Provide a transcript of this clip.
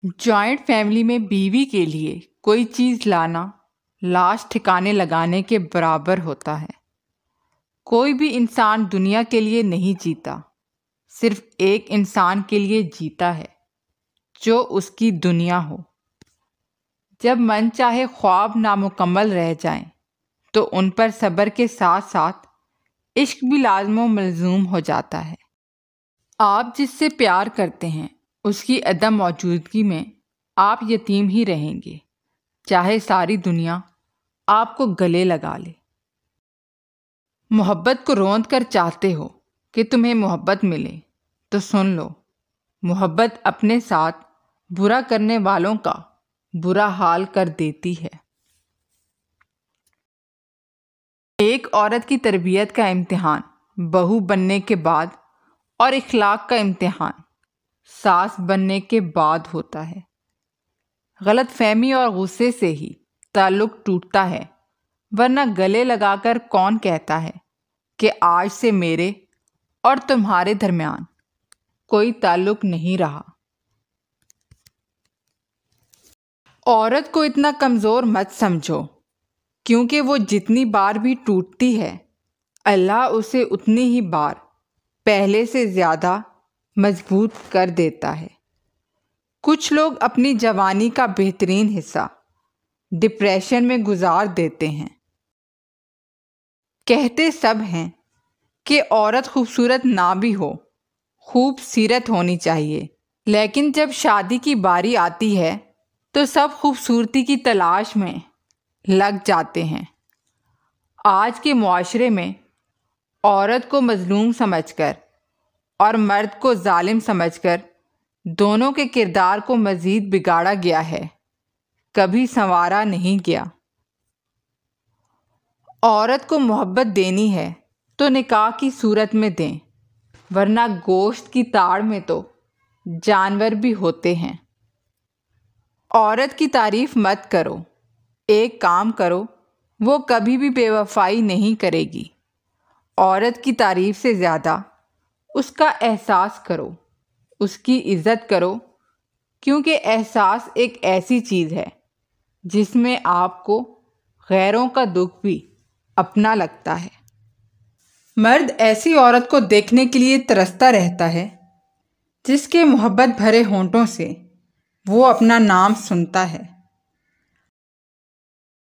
Joint family में बीवी के लिए कोई चीज़ लाना लाश ठिकाने लगाने के बराबर होता है। कोई भी इंसान दुनिया के लिए नहीं जीता, सिर्फ एक इंसान के लिए जीता है जो उसकी दुनिया हो। जब मन चाहे ख्वाब नामुकम्मल रह जाएं, तो उन पर सब्र के साथ साथ इश्क भी लाज़िम मलज़ूम हो जाता है। आप जिससे प्यार करते हैं उसकी अदम मौजूदगी में आप यतीम ही रहेंगे, चाहे सारी दुनिया आपको गले लगा ले। मोहब्बत को रौंद कर चाहते हो कि तुम्हें मोहब्बत मिले, तो सुन लो, मोहब्बत अपने साथ बुरा करने वालों का बुरा हाल कर देती है। एक औरत की तरबियत का इम्तिहान बहू बनने के बाद और इखलाक का इम्तिहान सास बनने के बाद होता है। गलत फहमी और गुस्से से ही ताल्लुक़ टूटता है, वरना गले लगाकर कौन कहता है कि आज से मेरे और तुम्हारे दरमियान कोई ताल्लुक़ नहीं रहा। औरत को इतना कमज़ोर मत समझो, क्योंकि वो जितनी बार भी टूटती है, अल्लाह उसे उतनी ही बार पहले से ज़्यादा मजबूत कर देता है। कुछ लोग अपनी जवानी का बेहतरीन हिस्सा डिप्रेशन में गुजार देते हैं। कहते सब हैं कि औरत खूबसूरत ना भी हो, खूबसीरत होनी चाहिए, लेकिन जब शादी की बारी आती है तो सब खूबसूरती की तलाश में लग जाते हैं। आज के मुआशरे में औरत को मजलूम समझकर और मर्द को जालिम समझकर दोनों के किरदार को मज़ीद बिगाड़ा गया है, कभी संवारा नहीं गया। औरत को मोहब्बत देनी है तो निकाह की सूरत में दें, वरना गोश्त की ताड़ में तो जानवर भी होते हैं। औरत की तारीफ़ मत करो, एक काम करो, वो कभी भी बेवफाई नहीं करेगी। औरत की तारीफ़ से ज़्यादा उसका एहसास करो, उसकी इज़्ज़त करो, क्योंकि एहसास एक ऐसी चीज़ है जिसमें आपको गैरों का दुख भी अपना लगता है। मर्द ऐसी औरत को देखने के लिए तरसता रहता है जिसके मोहब्बत भरे होंठों से वो अपना नाम सुनता है।